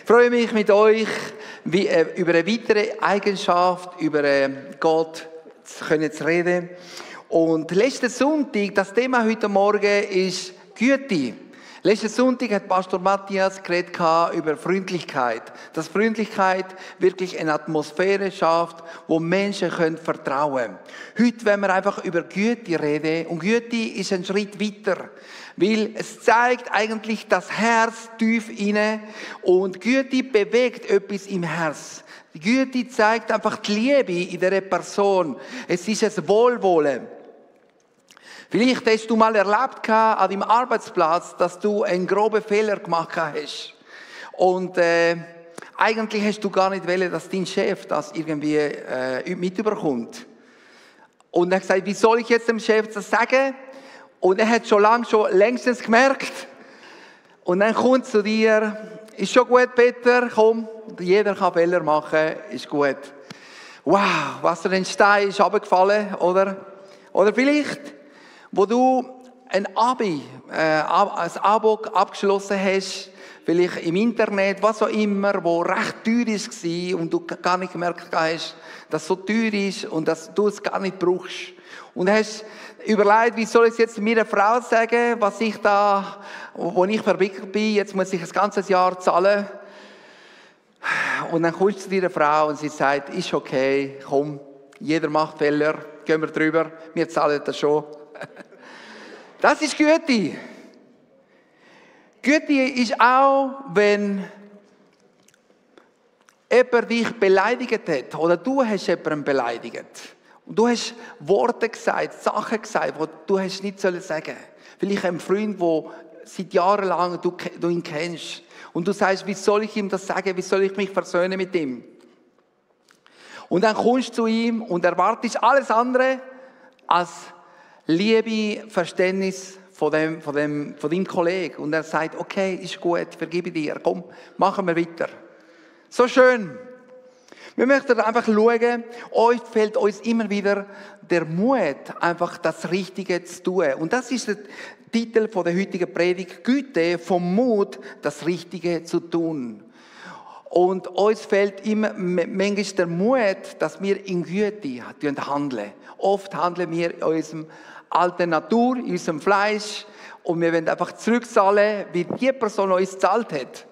freue mich mit euch über eine weitere Eigenschaft, über Gott zu reden. Und letzten Sonntag, das Thema heute Morgen ist Güte. Letzten Sonntag hat Pastor Matthias geredet über Freundlichkeit. Dass Freundlichkeit wirklich eine Atmosphäre schafft, wo Menschen vertrauen können. Heute wollen wir einfach über Güte reden. Und Güte ist ein Schritt weiter. Weil es zeigt eigentlich das Herz tief inne. Und Güte bewegt etwas im Herz. Die Güte zeigt einfach die Liebe in dieser Person. Es ist ein Wohlwollen. Vielleicht hast du mal erlebt an deinem Arbeitsplatz, dass du einen groben Fehler gemacht hast. Und eigentlich hast du gar nicht wollen, dass dein Chef das irgendwie mitbekommt. Und er hat gesagt, wie soll ich jetzt dem Chef das sagen? Und er hat schon längstens gemerkt. Und dann kommt zu dir, ist schon gut, Peter, komm, jeder kann Fehler machen, ist gut. Wow, was für ein Stein ist runtergefallen, oder? Oder vielleicht, wo du ein Abo abgeschlossen hast, vielleicht im Internet, was auch immer, wo recht teuer war und du gar nicht gemerkt hast, dass es so teuer ist und dass du es gar nicht brauchst. Und hast überlegt, wie soll ich es jetzt meiner Frau sagen, was ich da, wo ich verwickelt bin, jetzt muss ich ein ganzes Jahr zahlen. Und dann kommst du zu deiner Frau und sie sagt, ist okay, komm, jeder macht Fehler, gehen wir drüber, wir zahlen das schon. Das ist Güte. Güte ist auch, wenn jemand dich beleidigt hat oder du hast jemanden beleidigt. Und du hast Worte gesagt, Sachen gesagt, die du hast nicht sagen sollen. Vielleicht ein Freund, der seit Jahren lang du ihn kennst. Und du sagst, wie soll ich ihm das sagen? Wie soll ich mich versöhnen mit ihm? Und dann kommst du zu ihm und erwartest alles andere als Liebe, Verständnis von deinem Kollegen. Und er sagt, okay, ist gut, vergebe dir, komm, machen wir weiter. So schön. Wir möchten einfach schauen, euch fehlt uns immer wieder der Mut, einfach das Richtige zu tun. Und das ist der Titel der heutigen Predigt, Güte vom Mut, das Richtige zu tun. Und uns fehlt immer manchmal der Mut, dass wir in Güte handeln. Oft handeln wir in unserem alten Natur, in unserem Fleisch und wir wollen einfach zurückzahlen, wie die Person uns gezahlt hat.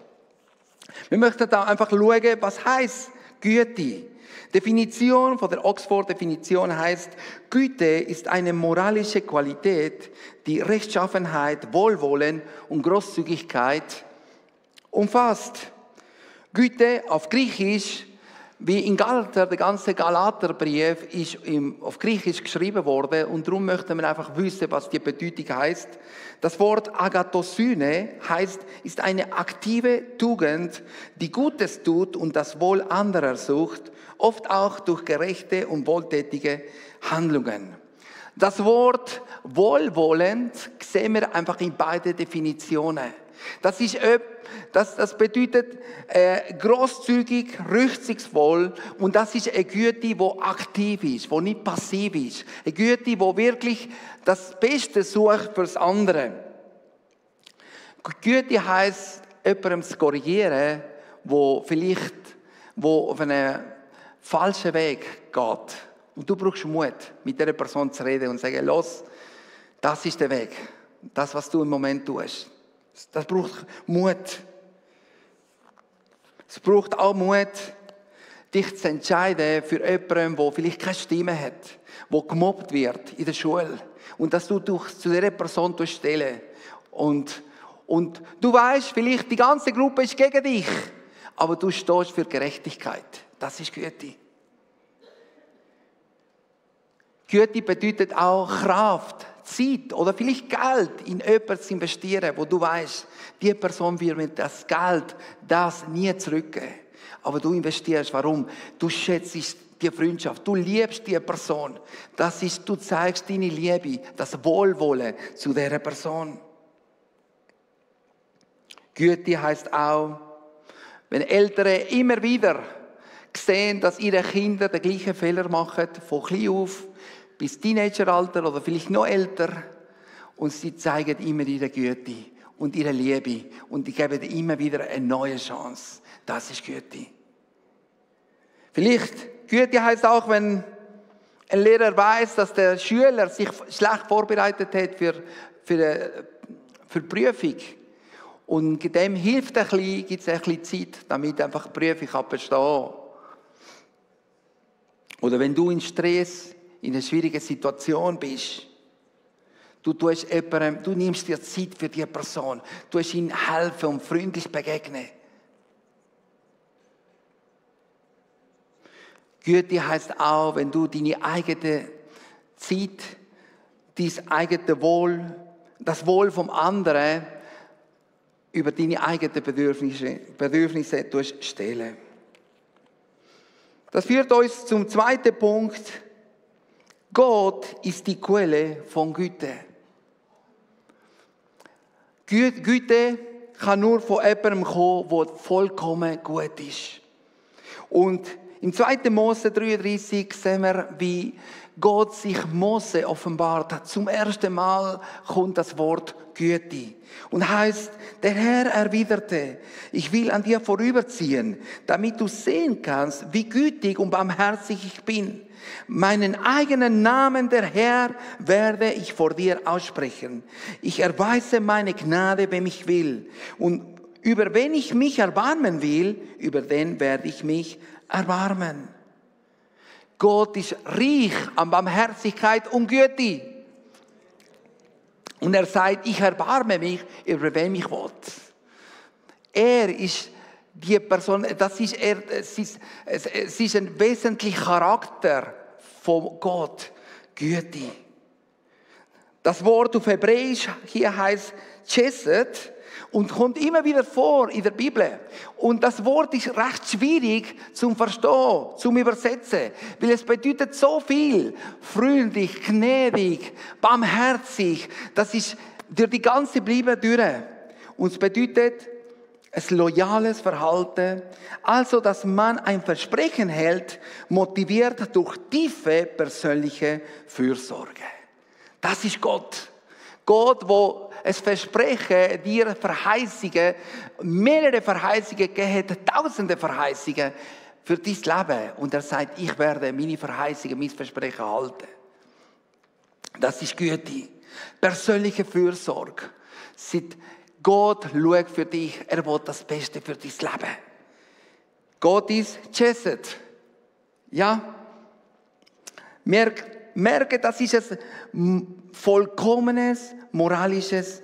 Wir möchten da einfach schauen, was heisst Güte. Definition von der Oxford-Definition heißt, Güte ist eine moralische Qualität, die Rechtschaffenheit, Wohlwollen und Großzügigkeit umfasst. Güte auf Griechisch, wie in Galater, der ganze Galaterbrief ist auf Griechisch geschrieben worden und darum möchten wir einfach wissen, was die Bedeutung heißt. Das Wort Agathosyne heißt, ist eine aktive Tugend, die Gutes tut und das Wohl anderer sucht, oft auch durch gerechte und wohltätige Handlungen. Das Wort wohlwollend sehen wir einfach in beiden Definitionen. Das bedeutet großzügig, rücksichtsvoll und das ist eine Güte, die aktiv ist, die nicht passiv ist. Eine Güte, die wirklich das Beste sucht für das andere. Güte heisst, jemandem zu korrigieren, wo auf einen falschen Weg geht. Und du brauchst Mut, mit dieser Person zu reden und zu sagen, los, das ist der Weg. Das, was du im Moment tust. Das braucht Mut. Es braucht auch Mut, dich zu entscheiden für jemanden, der vielleicht keine Stimme hat, der gemobbt wird in der Schule. Und dass du dich zu dieser Person stellen. Und du weißt, vielleicht die ganze Gruppe ist gegen dich, aber du stehst für Gerechtigkeit. Das ist Güte. Güte bedeutet auch Kraft, Zeit oder vielleicht Geld in jemanden zu investieren, wo du weißt, die Person wird mir das Geld nie zurückgeben. Aber du investierst, warum? Du schätzt die Freundschaft, du liebst die Person. Du zeigst deine Liebe, das Wohlwollen zu dieser Person. Güte heisst auch, wenn Eltern immer wieder sehen, dass ihre Kinder den gleichen Fehler machen, von klein auf bis Teenageralter oder vielleicht noch älter, und sie zeigen immer ihre Güte. und ihre Liebe. Und die geben dir immer wieder eine neue Chance. Das ist Güte. Vielleicht, Güte heisst auch, wenn ein Lehrer weiß, dass der Schüler sich schlecht vorbereitet hat für die Prüfung. Und dem hilft gibt es ein bisschen Zeit, damit einfach die Prüfung bestehen kann. Oder wenn du in Stress, in einer schwierigen Situation bist, du nimmst dir Zeit für diese Person, du tust ihnen helfen und freundlich begegnen. Güte heisst auch, wenn du deine eigene Zeit, dein eigenes Wohl, das Wohl vom anderen über deine eigenen Bedürfnisse stellen. Das führt uns zum zweiten Punkt. Gott ist die Quelle von Güte. Güte kann nur von jemandem kommen, der vollkommen gut ist. Und im 2. Mose 33 sehen wir, wie Gott sich Mose offenbart hat. Zum ersten Mal kommt das Wort Güte. Und heißt, der Herr erwiderte, ich will an dir vorüberziehen, damit du sehen kannst, wie gütig und barmherzig ich bin. Meinen eigenen Namen, der Herr, werde ich vor dir aussprechen. Ich erweise meine Gnade, wem ich will. Und über wen ich mich erbarmen will, über den werde ich mich erbarmen. Gott ist reich an Barmherzigkeit und Güte. Und er sagt, ich erbarme mich, über wen ich will. Er ist die Person, es ist ein wesentlicher Charakter von Gott, Güte. Das Wort auf Hebräisch hier heißt Chesed und kommt immer wieder vor in der Bibel. Und das Wort ist recht schwierig zum Verstehen, zum Übersetzen, weil es bedeutet so viel. Freundlich, gnädig, barmherzig. Das ist durch die ganze Bibel durch. Und es bedeutet ein loyales Verhalten, also dass man ein Versprechen hält, motiviert durch tiefe persönliche Fürsorge. Das ist Gott. Gott, wo es Versprechen, dir Verheißungen, mehrere Verheißungen gegeben hat, tausende Verheißungen für dein Leben. Und er sagt, ich werde meine Verheißungen, mein Versprechen halten. Das ist Güte. Persönliche Fürsorge. Gott schaut für dich, er will das Beste für dein Leben. Gott ist Chesed. Ja? Merke, das ist ein vollkommenes, moralisches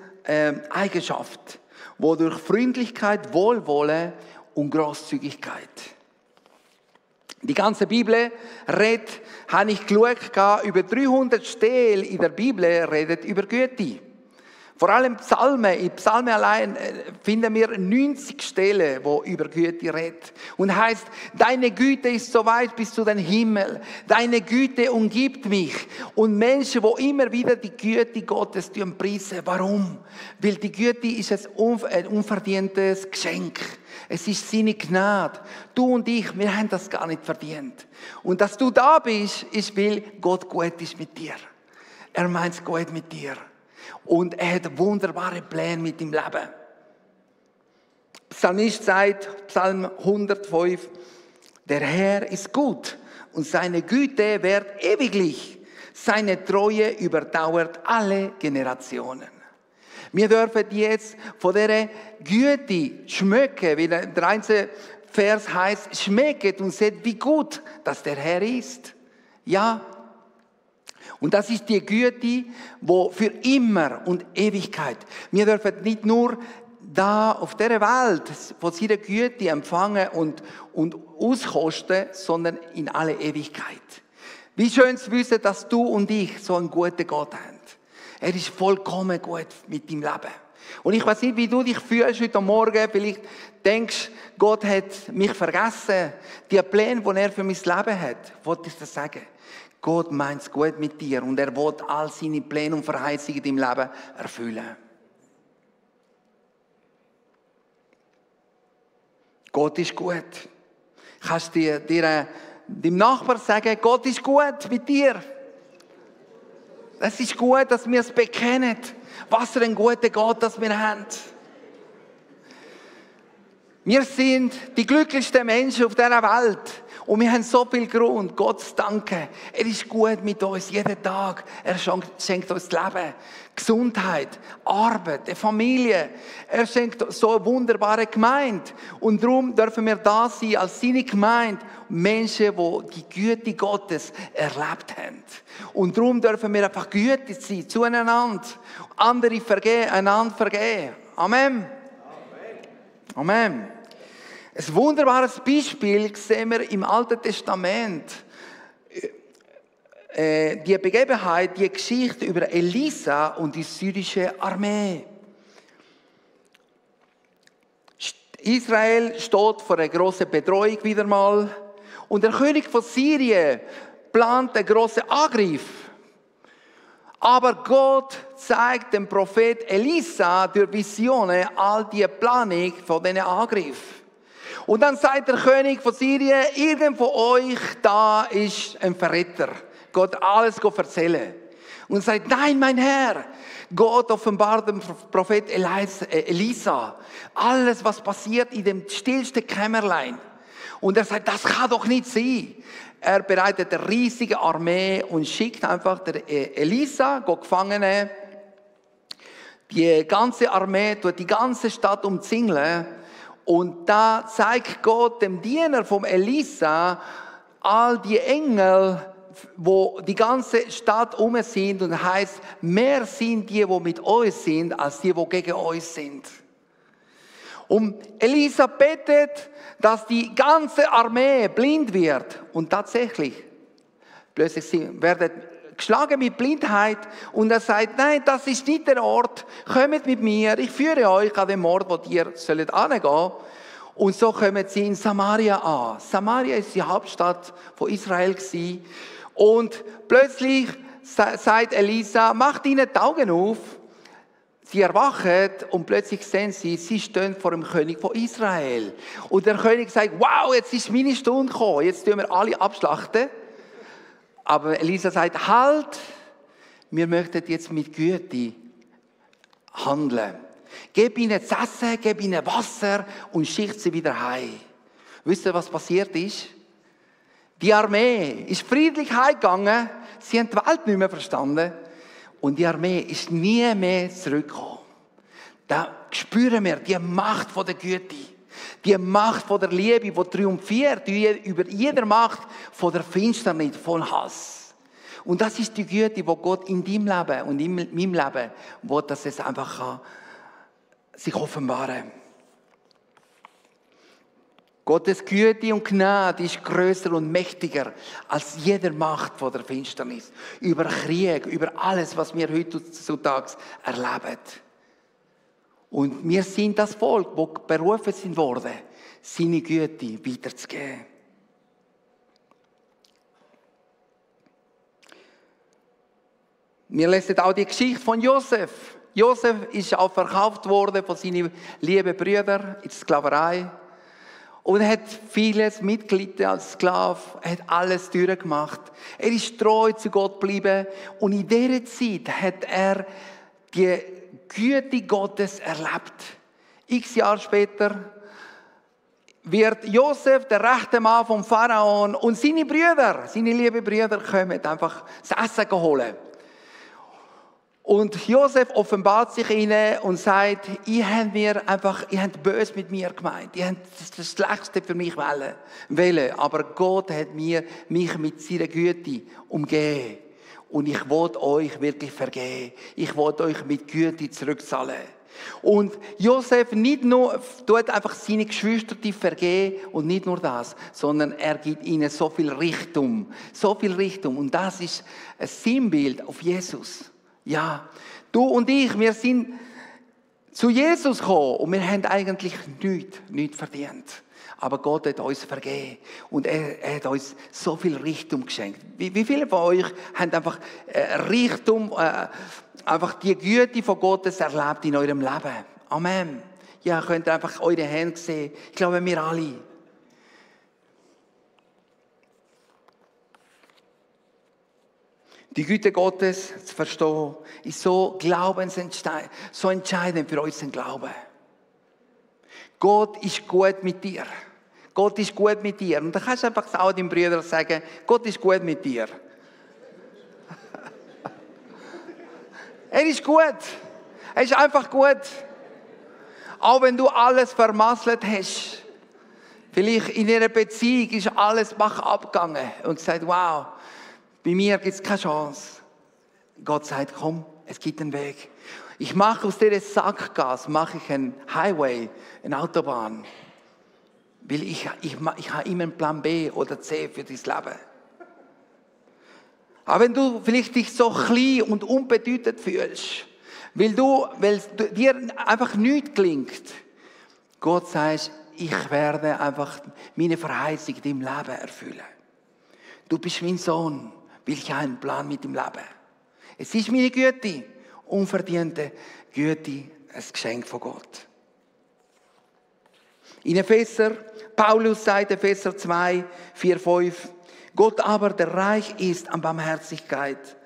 Eigenschaft, wo durch Freundlichkeit, Wohlwollen und Großzügigkeit. Die ganze Bibel redet, habe ich geschaut, über 300 Stellen in der Bibel redet über Güte. Vor allem Psalmen. In Psalmen allein finden wir 90 Stellen, wo über Güte redet. Und heißt, deine Güte ist so weit bis zu den Himmel. Deine Güte umgibt mich. Und Menschen, die immer wieder die Güte Gottes preisen. Warum? Weil die Güte ist ein unverdientes Geschenk. Es ist seine Gnade. Du und ich, wir haben das gar nicht verdient. Und dass du da bist, ist, weil Gott gut ist mit dir. Er meint es gut mit dir. Und er hat wunderbare Pläne mit dem Leben. Psalmist sagt, Psalm 105, der Herr ist gut und seine Güte währt ewiglich. Seine Treue überdauert alle Generationen. Wir dürfen jetzt von dieser Güte schmecken, wie der einzige Vers heißt, schmecket und seht, wie gut, dass der Herr ist. Ja. Und das ist die Güte, die für immer und Ewigkeit. Wir dürfen nicht nur da auf dieser Welt von seiner Güte empfangen und auskosten, sondern in alle Ewigkeit. Wie schön zu wissen, dass du und ich so einen guten Gott haben. Er ist vollkommen gut mit deinem Leben. Und ich weiß nicht, wie du dich fühlst heute Morgen. Vielleicht denkst, Gott hat mich vergessen. Die Pläne, die er für mein Leben hat, wollte ich dir sagen. Gott meint es gut mit dir und er will all seine Pläne und Verheißungen in deinem Leben erfüllen. Gott ist gut. Kannst du deinem Nachbar sagen, Gott ist gut mit dir? Es ist gut, dass wir es bekennen, was für ein guter Gott das wir haben. Wir sind die glücklichsten Menschen auf dieser Welt. Und wir haben so viel Grund, Gott zu danken. Er ist gut mit uns jeden Tag. Er schenkt uns Leben, Gesundheit, Arbeit, eine Familie. Er schenkt so eine wunderbare Gemeinde. Und darum dürfen wir da sein als seine Gemeinde. Menschen, die die Güte Gottes erlebt haben. Und darum dürfen wir einfach gütig sein zueinander. Andere vergeben, einander vergeben. Amen. Amen. Ein wunderbares Beispiel sehen wir im Alten Testament. Die Begebenheit, die Geschichte über Elisa und die syrische Armee. Israel steht vor einer grossen Bedrohung wieder mal. Und der König von Syrien plant einen grossen Angriff. Aber Gott zeigt dem Prophet Elisa durch Visionen all die Planung von diesen Angriff. Und dann sagt der König von Syrien, irgend von euch da ist ein Verräter. Gott alles erzählen. Und sagt, nein, mein Herr. Gott offenbart dem Prophet Elisa alles, was passiert in dem stillsten Kämmerlein. Und er sagt, das kann doch nicht sein. Er bereitet eine riesige Armee und schickt einfach der Elisa, Gefangene. Die ganze Armee tut die ganze Stadt umzingeln. Und da zeigt Gott dem Diener vom Elisa all die Engel, wo die ganze Stadt um sind und heißt, mehr sind die mit uns sind, als die gegen uns sind. Und Elisa betet, dass die ganze Armee blind wird. Und tatsächlich, plötzlich werden geschlagen mit Blindheit. Und er sagt, nein, das ist nicht der Ort. Kommt mit mir, ich führe euch an den Ort, wo ihr sollt hingehen. Und so kommen sie in Samaria an. Samaria ist die Hauptstadt von Israel gewesen. Und plötzlich sagt Elisa, macht ihnen die Augen auf. Sie erwachen und plötzlich sehen sie stehen vor dem König von Israel. Und der König sagt, wow, jetzt ist meine Stunde gekommen, jetzt tun wir alle abschlachten. Aber Elisa sagt, halt, wir möchten jetzt mit Güte handeln. Gib ihnen zu essen, gib ihnen Wasser und schickt sie wieder heim. Wisst ihr, was passiert ist? Die Armee ist friedlich heimgegangen, sie haben die Welt nicht mehr verstanden und die Armee ist nie mehr zurückgekommen. Da spüren wir die Macht von der Güte. Die Macht von der Liebe, die triumphiert über jede Macht von der Finsternis, von Hass. Und das ist die Güte, die Gott in deinem Leben und in meinem Leben will, dass es einfach sich offenbaren kann. Gottes Güte und Gnade ist größer und mächtiger als jede Macht von der Finsternis. Über Krieg, über alles, was wir heutzutage erleben. Und wir sind das Volk, das berufen sind worden, seine Güte weiterzugeben. Wir lesen auch die Geschichte von Josef. Josef ist auch verkauft worden von seinen lieben Brüdern in die Sklaverei. Und er hat vieles mitgelitten als Sklave, er hat alles durchgemacht. Er ist treu zu Gott geblieben. Und in dieser Zeit hat er die Güte Gottes erlebt. X Jahre später wird Josef der rechte Mann vom Pharaon und seine Brüder, seine lieben Brüder, kommen einfach das Essen holen. Und Josef offenbart sich ihnen und sagt, ihr habt böse mit mir gemeint. Ihr habt das Schlechteste für mich wählen. Aber Gott hat mich mit seiner Güte umgeben. Und ich will euch wirklich vergeben. Ich will euch mit Güte zurückzahlen. Und Josef nicht nur tut einfach seine Geschwister vergeben und nicht nur das, sondern er gibt ihnen so viel Richtung. So viel Richtung. Und das ist ein Sinnbild auf Jesus. Ja, du und ich, wir sind zu Jesus gekommen und wir haben eigentlich nichts verdient. Aber Gott hat uns vergeben und er hat uns so viel Richtung geschenkt. Wie viele von euch haben einfach Richtung, einfach die Güte von Gottes erlebt in eurem Leben? Amen. Ja, könnt ihr einfach eure Hände sehen. Ich glaube, wir alle. Die Güte Gottes zu verstehen, ist so so entscheidend für unseren Glauben. Gott ist gut mit dir. Gott ist gut mit dir. Und dann kannst du einfach auch deinen Brüdern sagen, Gott ist gut mit dir. Er ist gut. Er ist einfach gut. Auch wenn du alles vermasselt hast. Vielleicht in einer Beziehung ist alles abgegangen und gesagt, wow, bei mir gibt es keine Chance. Gott sagt, komm, es gibt einen Weg. Ich mache aus dieser Sackgasse einen Highway, eine Autobahn. Weil ich habe immer einen Plan B oder C für dein Leben. Aber wenn du vielleicht dich so klein und unbedeutend fühlst, weil dir einfach nichts gelingt, Gott sagt, ich werde einfach meine Verheißung in deinem Leben erfüllen. Du bist mein Sohn, weil ich habe einen Plan mit dem Leben. Es ist meine Güte, unverdiente Güte, ein Geschenk von Gott. In Epheser, Paulus sagt, Epheser 2, 4, 5, Gott aber, der reich ist an Barmherzigkeit,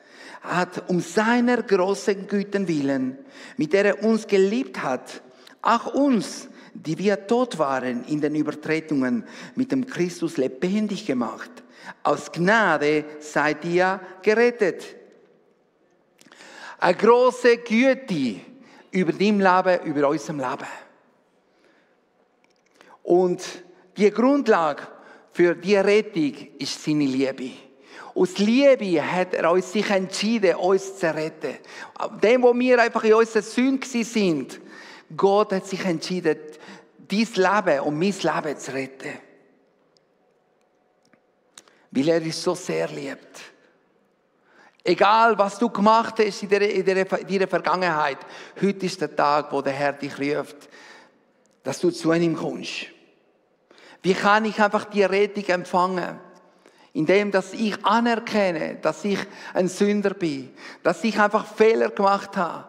hat um seiner großen Güten willen, mit der er uns geliebt hat, auch uns, die wir tot waren in den Übertretungen, mit dem Christus lebendig gemacht. Aus Gnade seid ihr gerettet. Eine grosse Güte über dein Leben, über unserem Leben. Und die Grundlage für die Rettung ist seine Liebe. Aus Liebe hat er uns sich entschieden, uns zu retten. Dem, wo wir einfach in unserer Sünde sind, Gott hat sich entschieden, dein Leben und mein Leben zu retten. Weil er uns so sehr liebt. Egal, was du gemacht hast in deiner Vergangenheit, heute ist der Tag, wo der Herr dich ruft, dass du zu ihm kommst. Wie kann ich einfach die Rettung empfangen? Indem, dass ich anerkenne, dass ich ein Sünder bin, dass ich einfach Fehler gemacht habe.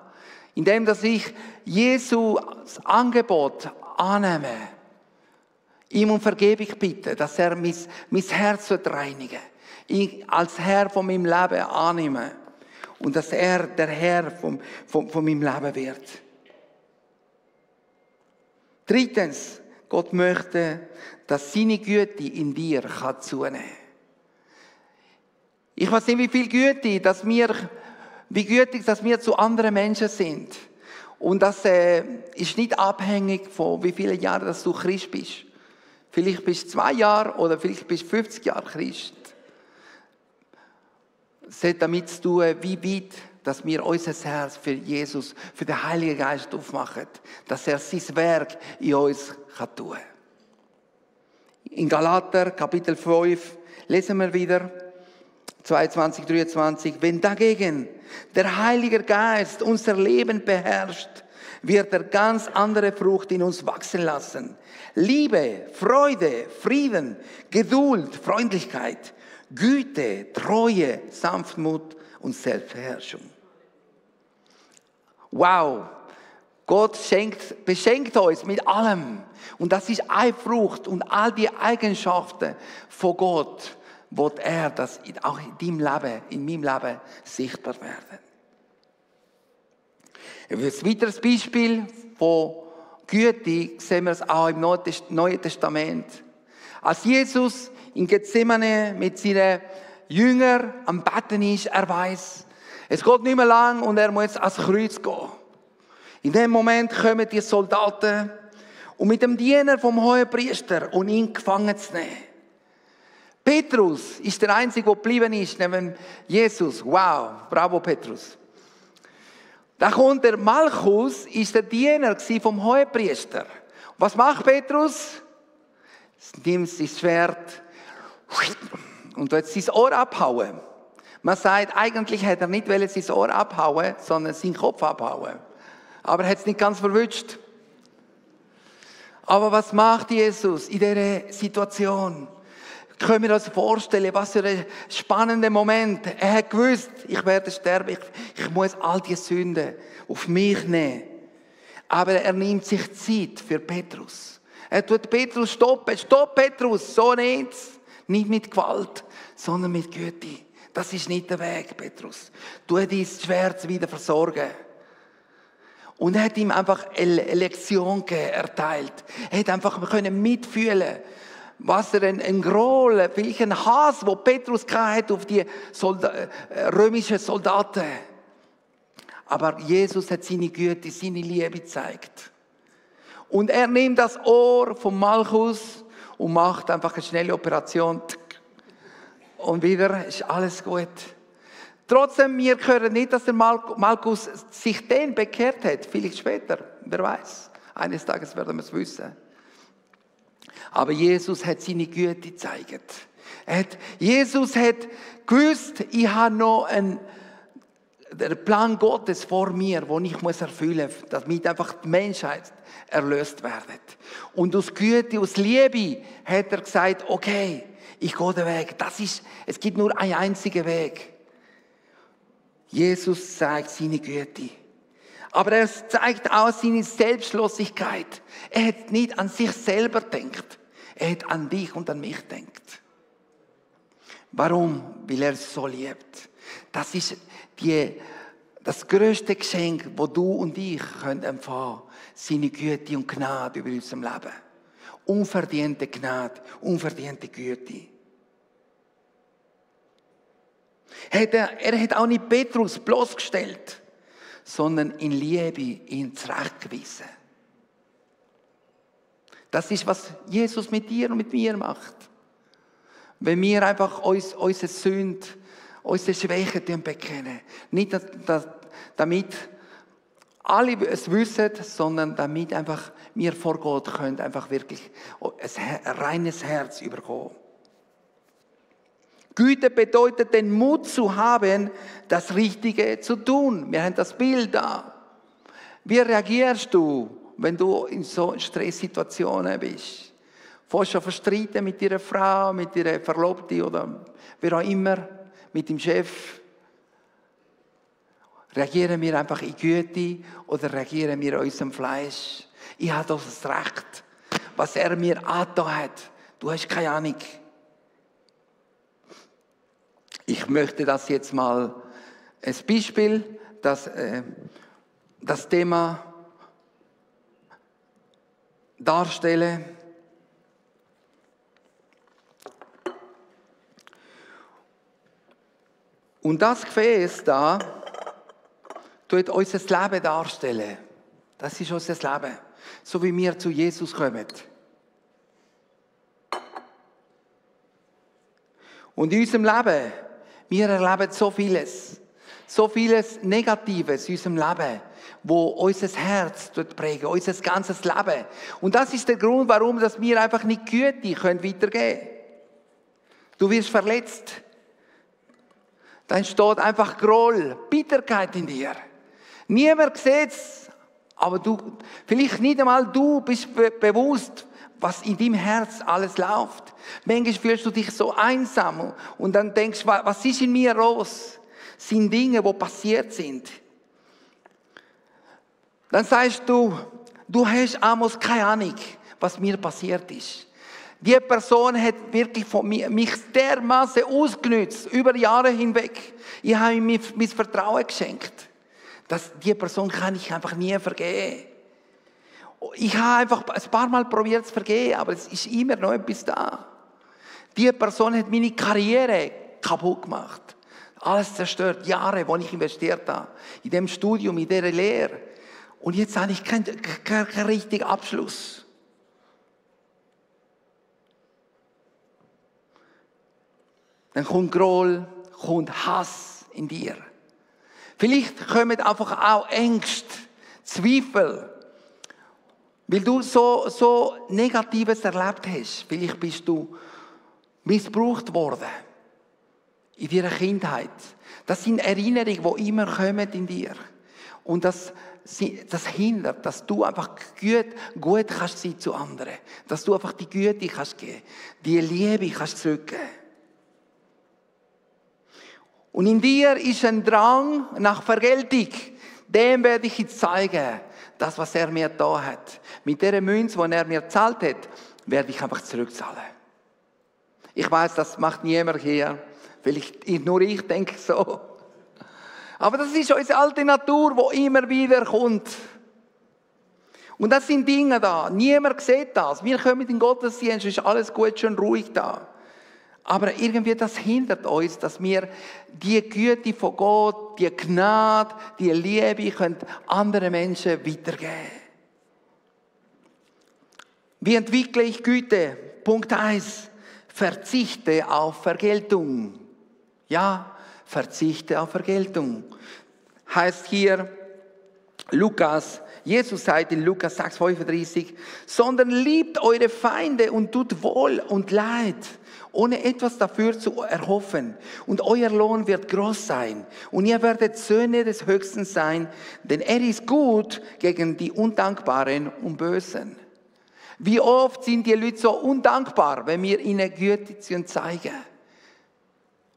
Indem, dass ich Jesu Angebot annehme, ihm um Vergebung bitte, dass er mein Herz reinigen wird. Ich als Herr von meinem Leben annehme und dass er der Herr von meinem Leben wird. Drittens, Gott möchte, dass seine Güte in dir zunehmen kann. Ich weiß nicht, wie gütig, dass wir zu anderen Menschen sind. Und das ist nicht abhängig von wie viele Jahre dass du Christ bist. Vielleicht bist du 2 Jahre oder vielleicht bist du 50 Jahre Christ. Es hat damit zu tun, wie weit, dass wir unser Herz für Jesus, für den Heiligen Geist aufmachen, dass er sein Werk in uns tun kann. In Galater, Kapitel 5, lesen wir wieder, 22, 23, wenn dagegen der Heilige Geist unser Leben beherrscht, wird er ganz andere Frucht in uns wachsen lassen. Liebe, Freude, Frieden, Geduld, Freundlichkeit, Güte, Treue, Sanftmut und Selbstbeherrschung. Wow! Gott beschenkt uns mit allem. Und das ist eine Frucht und all die Eigenschaften von Gott, wird er das auch in deinem Leben, in meinem Leben sichtbar werden. Ein weiteres Beispiel von Güte sehen wir es auch im Neuen Testament. Als Jesus in Gethsemane mit seinen Jüngern am Betten ist, er weiß, es geht nicht mehr lang und er muss jetzt ans Kreuz gehen. In dem Moment kommen die Soldaten und mit dem Diener vom Hohenpriester und ihn gefangen zu nehmen. Petrus ist der Einzige, der geblieben ist neben Jesus. Wow, bravo Petrus. Da kommt der Malchus, ist der Diener vom Hohenpriester. Was macht Petrus? Er nimmt sein Schwert und wird sein Ohr abhauen. Man sagt, eigentlich hätte er nicht sein Ohr abhauen, sondern seinen Kopf abhauen. Aber er hat es nicht ganz verwünscht. Aber was macht Jesus in dieser Situation? Können wir uns vorstellen, was für ein spannender Moment. Er hat gewusst, ich werde sterben, ich muss all die Sünden auf mich nehmen. Aber er nimmt sich Zeit für Petrus. Er tut Petrus stoppen. Stopp, Petrus, so nichts. Nicht mit Gewalt, sondern mit Güte. Das ist nicht der Weg, Petrus. Tu dein Schwert wieder versorgen. Und er hat ihm einfach eine Lektion erteilt. Er hat einfach mitfühlen, was er ein Groll, vielleicht ein Hass, wo Petrus hatte auf die römischen Soldaten. Aber Jesus hat seine Güte, seine Liebe gezeigt. Und er nimmt das Ohr von Malchus und macht einfach eine schnelle Operation. Und wieder ist alles gut. Trotzdem, wir hören nicht, dass der Malchus sich dann bekehrt hat. Vielleicht später, wer weiß. Eines Tages werden wir es wissen. Aber Jesus hat seine Güte gezeigt. Jesus hat gewusst, ich habe noch der Plan Gottes vor mir, den ich erfüllen muss, damit einfach die Menschheit erlöst wird. Und aus Güte, aus Liebe hat er gesagt, okay, ich gehe den Weg. Es gibt nur einen einzigen Weg. Jesus zeigt seine Güte. Aber er zeigt auch seine Selbstlosigkeit. Er hat nicht an sich selber gedacht. Er hat an dich und an mich gedacht. Warum? Weil er es so liebt. Das ist das grösste Geschenk, das du und ich empfangen können. Seine Güte und Gnade über unserem Leben. Unverdiente Gnade, unverdiente Güte. Er hat auch nicht Petrus bloßgestellt, sondern in Liebe ihn zurechtgewiesen. Das ist, was Jesus mit dir und mit mir macht. Wenn wir einfach unsere Sünde, unsere Schwächen bekennen. Nicht, damit alle es wissen, sondern damit einfach wir vor Gott können einfach wirklich ein reines Herz überkommen. Güte bedeutet, den Mut zu haben, das Richtige zu tun. Wir haben das Bild da. Wie reagierst du, wenn du in so Stresssituationen bist? Fährst du verstreiten mit deiner Frau, mit deiner Verlobten oder wer auch immer, mit dem Chef? Reagieren wir einfach in Güte oder reagieren wir in unserem Fleisch? Ich habe das Recht, was er mir angetan hat. Du hast keine Ahnung. Ich möchte das jetzt mal als Beispiel, das Thema darstellen. Und das Gefäß da tut unser Leben darstellen. Das ist unser Leben. So wie wir zu Jesus kommen. Und in unserem Leben, wir erleben so vieles Negatives in unserem Leben, wo unser Herz prägt, unser ganzes Leben. Und das ist der Grund, warum wir einfach nicht Güte weitergeben können. Du wirst verletzt. Dann steht einfach Groll, Bitterkeit in dir. Niemand sieht es, aber vielleicht nicht einmal du bist bewusst, was in deinem Herz alles läuft. Manchmal fühlst du dich so einsam und dann denkst du, was ist in mir los? Das sind Dinge, die passiert sind. Dann sagst du hast Amos keine Ahnung, was mir passiert ist. Die Person hat wirklich mich dermaßen ausgenutzt, über Jahre hinweg. Ich habe ihm mein Vertrauen geschenkt. Die Person kann ich einfach nie vergeben. Ich habe einfach ein paar Mal probiert zu vergeben, aber es ist immer noch etwas da. Die Person hat meine Karriere kaputt gemacht. Alles zerstört, Jahre, die ich investiert habe. In dem Studium, in dieser Lehre. Und jetzt habe ich keinen richtigen Abschluss. Dann kommt Groll, kommt Hass in dir. Vielleicht kommen einfach auch Ängste, Zweifel. Weil du so Negatives erlebt hast. Vielleicht bist du missbraucht worden. In deiner Kindheit. Das sind Erinnerungen, die immer kommen in dir. Und das hindert, dass du einfach gut kannst sein zu anderen. Dass du einfach die Güte kannst geben. Die Liebe kannst zurückgeben. Und in dir ist ein Drang nach Vergeltung. Dem werde ich jetzt zeigen, das, was er mir da hat. Mit der Münze, die er mir gezahlt hat, werde ich einfach zurückzahlen. Ich weiß, das macht niemand hier. Vielleicht nur ich denke so. Aber das ist unsere alte Natur, die immer wieder kommt. Und das sind Dinge da. Niemand sieht das. Wir kommen in den Gottesdienst, ist alles gut, schön ruhig da. Aber irgendwie das hindert uns, dass wir die Güte von Gott, die Gnade, die Liebe können anderen Menschen weitergeben. Wie entwickle ich Güte? Punkt 1. Verzichte auf Vergeltung. Ja, verzichte auf Vergeltung. Heißt hier Jesus sagt in Lukas 6,35, sondern liebt eure Feinde und tut Wohl und Leid, ohne etwas dafür zu erhoffen. Und euer Lohn wird groß sein. Und ihr werdet Söhne des Höchsten sein, denn er ist gut gegen die Undankbaren und Bösen. Wie oft sind die Leute so undankbar, wenn wir ihnen Güte zeigen?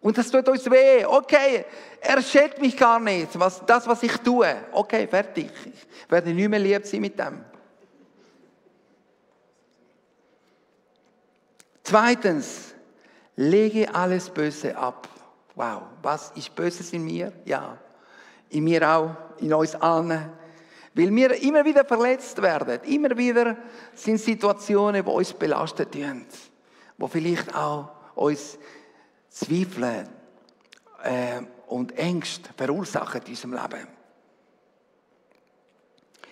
Und das tut uns weh. Okay, er schätzt mich gar nicht, was ich tue. Okay, fertig. Ich werde nicht mehr lieb sein mit dem. Zweitens, lege alles Böse ab. Wow, was ist Böses in mir? Ja, in mir auch, in uns allen. Weil wir immer wieder verletzt werden. Immer wieder sind Situationen, die uns belastet tun. Die vielleicht auch uns Zweifel und Ängste verursachen in unserem Leben.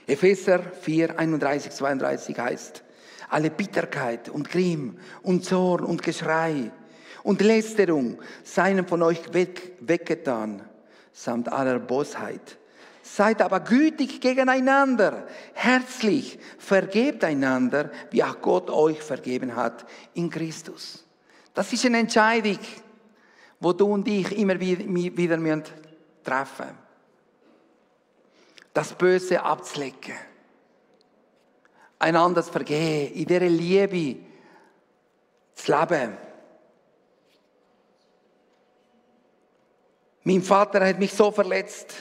Epheser 4, 31, 32 heißt, alle Bitterkeit und Grimm und Zorn und Geschrei und Lästerung seien von euch weggetan, samt aller Bosheit. Seid aber gütig gegeneinander, herzlich, vergebt einander, wie auch Gott euch vergeben hat in Christus. Das ist eine Entscheidung, wo du und ich immer wieder treffen müssen. Das Böse abzulegen. Einander zu vergeben, in dieser Liebe zu leben. Mein Vater hat mich so verletzt.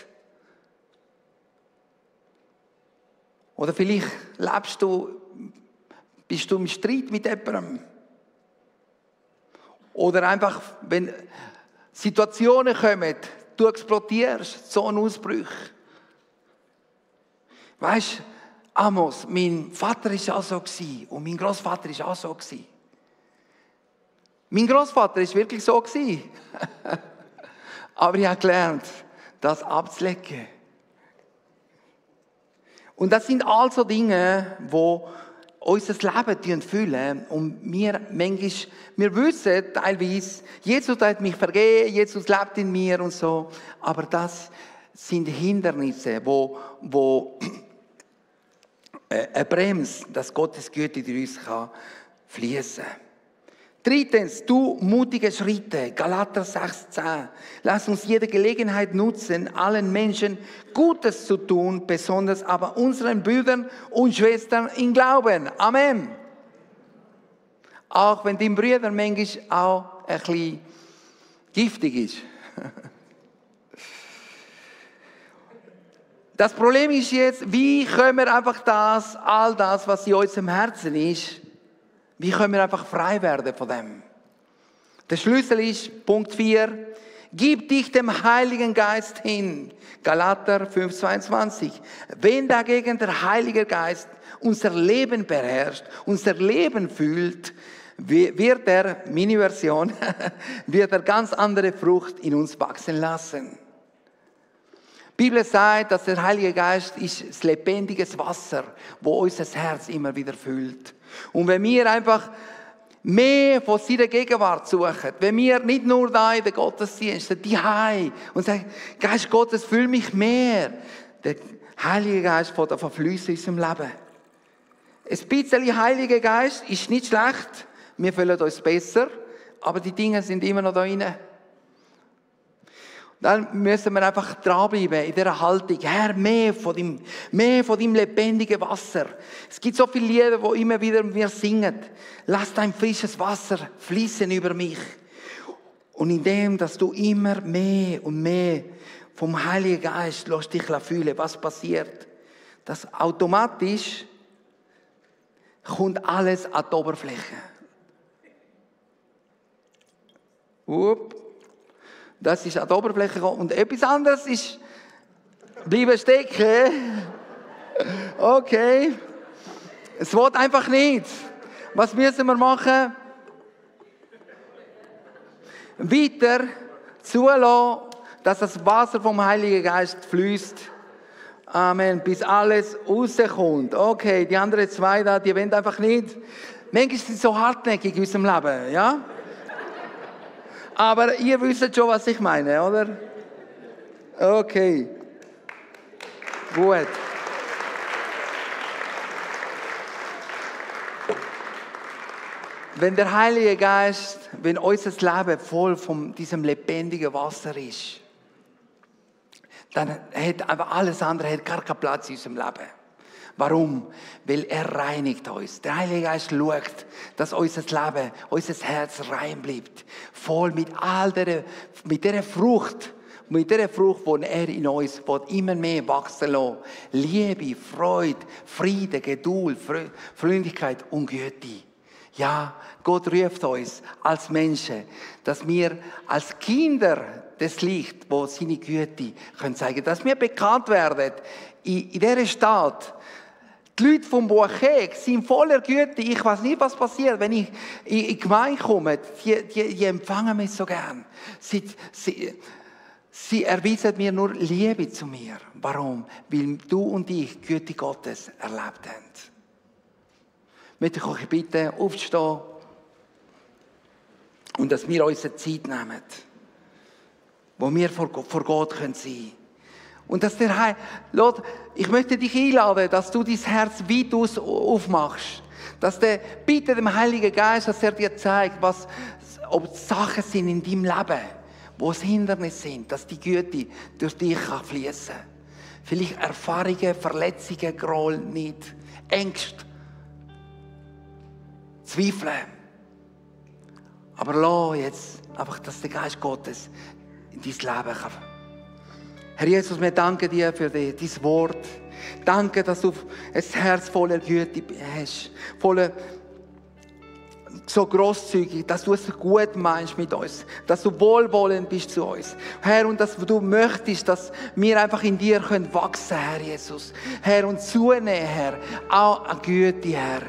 Oder vielleicht bist du im Streit mit jemandem. Oder einfach, wenn Situationen kommen, du explodierst, Zornausbrüche. Weisst du, Amos, mein Vater war auch so und mein Großvater war auch so. Mein Großvater war wirklich so. Aber ich habe gelernt, das abzulegen. Und das sind also Dinge, die unser Leben füllen. Und wir wissen teilweise, Jesus hat mich vergeben, Jesus lebt in mir und so. Aber das sind Hindernisse, wo eine Bremse, dass Gottes Güte durch uns fließen kann. Drittens, tu mutige Schritte. Galater 6,10. Lass uns jede Gelegenheit nutzen, allen Menschen Gutes zu tun, besonders aber unseren Brüdern und Schwestern im Glauben. Amen. Auch wenn dein Bruder manchmal auch ein bisschen giftig ist. Das Problem ist jetzt, wie können wir einfach all das, was in unserem Herzen ist, wie können wir einfach frei werden von dem? Der Schlüssel ist, Punkt 4, gib dich dem Heiligen Geist hin. Galater 5,22. Wenn dagegen der Heilige Geist unser Leben beherrscht, unser Leben fühlt, wird er, meine Version, wird er ganz andere Frucht in uns wachsen lassen. Die Bibel sagt, dass der Heilige Geist ist das lebendiges Wasser, wo unser Herz immer wieder füllt. Und wenn wir einfach mehr von seiner Gegenwart suchen, wenn wir nicht nur da in den Gottesdiensten, die Hause und sagen, Geist Gottes, füll mich mehr. Der Heilige Geist von der Verflüsse in unserem Leben. Ein bisschen Heiliger Geist ist nicht schlecht. Wir fühlen uns besser, aber die Dinge sind immer noch da drin. Dann müssen wir einfach dranbleiben in dieser Haltung. Herr, mehr von deinem lebendigen Wasser. Es gibt so viele Lieder, die immer wieder wir singen. Lass dein frisches Wasser fließen über mich. Und indem, dass du immer mehr und mehr vom Heiligen Geist lässt dich fühlen, was passiert, dass automatisch kommt alles an die Oberfläche. Das ist an die Oberfläche gekommen. Und etwas anderes ist, bleiben stecken. Okay. Es will einfach nicht. Was müssen wir machen? Weiter zulassen, dass das Wasser vom Heiligen Geist fließt. Amen. Bis alles rauskommt. Okay, die anderen zwei da, die wollen einfach nicht. Manchmal sind sie so hartnäckig in unserem Leben, ja? Aber ihr wisst schon, was ich meine, oder? Okay. Gut. Wenn der Heilige Geist, wenn unser Leben voll von diesem lebendigen Wasser ist, dann hat einfach alles andere hat gar keinen Platz in unserem Leben. Warum? Weil er reinigt uns. Der Heilige Geist schaut, dass unser Leben, unser Herz rein bleibt. Voll mit all dieser Frucht, die er in uns immer mehr wachsen lässt. Liebe, Freude, Friede, Geduld, Freundlichkeit und Güte. Ja, Gott ruft uns als Menschen, dass wir als Kinder des Lichts, wo seine Güte können zeigen, dass wir bekannt werden in dieser Stadt. Die Leute vom Buacheg sind voller Güte. Ich weiß nicht, was passiert, wenn ich in die Gemeinde komme. Die empfangen mich so gern. Sie erweisen mir nur Liebe zu mir. Warum? Weil du und ich Güte Gottes erlebt haben. Möchte ich euch bitten, aufzustehen und dass wir unsere Zeit nehmen, wo wir vor Gott sein können. Und dass ich möchte dich einladen, dass du dein Herz weit aufmachst. Dass bitte dem Heiligen Geist, dass er dir zeigt, ob Sachen sind in deinem Leben, wo es Hindernisse sind, dass die Güte durch dich fließen kann. Vielleicht Erfahrungen, Verletzungen, Groll nicht, Ängste. Zweifeln. Aber lass jetzt einfach, dass der Geist Gottes in dein Leben kann. Herr Jesus, wir danken dir für dein Wort. Danke, dass du ein Herz voller Güte hast. So grosszügig, dass du es gut meinst mit uns. Dass du wohlwollend bist zu uns. Herr, und dass du möchtest, dass wir einfach in dir wachsen können, Herr Jesus. Herr, und zunehmen, Herr, auch an Güte, Herr.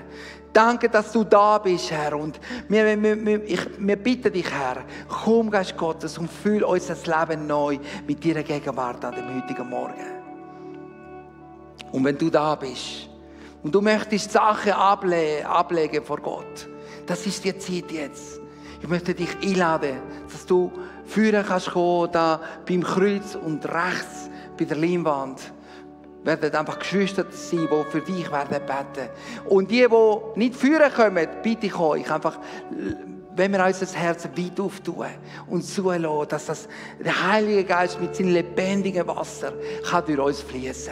Danke, dass du da bist, Herr. Und wir bitten dich, Herr, komm, Geist Gottes, und füll unser Leben neu mit deiner Gegenwart an dem heutigen Morgen. Und wenn du da bist und du möchtest Sachen ablegen vor Gott, das ist die Zeit jetzt. Ich möchte dich einladen, dass du führen kannst kommen, da beim Kreuz und rechts bei der Leinwand. Werden einfach Geschwister sein, die für dich werden beten. Und die nicht führen kommen, bitte ich euch einfach, wenn wir unser Herz weit auftun und zulassen, dass der Heilige Geist mit seinem lebendigen Wasser kann durch uns fließen.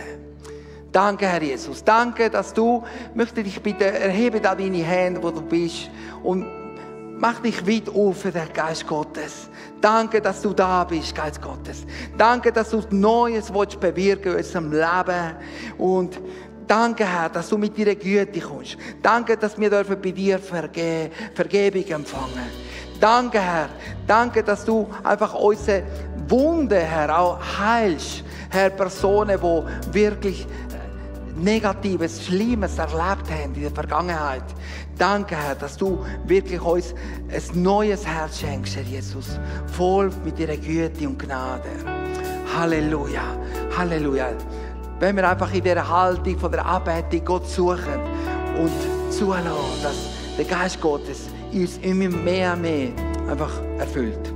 Danke, Herr Jesus. Danke, dass du, möchte dich bitte, erhebe da deine Hände, wo du bist, und mach dich weit auf für den Geist Gottes. Danke, dass du da bist, Geist Gottes. Danke, dass du Neues bewirken willst in unserem Leben. Und danke, Herr, dass du mit deiner Güte kommst. Danke, dass wir bei dir Vergebung empfangen. Danke, Herr. Danke, dass du einfach unsere Wunden, Herr, auch heilst. Herr, Personen, die wirklich Negatives, Schlimmes erlebt haben in der Vergangenheit. Danke, Herr, dass du wirklich uns ein neues Herz schenkst, Herr Jesus. Voll mit deiner Güte und Gnade. Halleluja, Halleluja. Wenn wir einfach in dieser Haltung von der Anbetung Gott suchen und zulassen, dass der Geist Gottes uns immer mehr und mehr einfach erfüllt.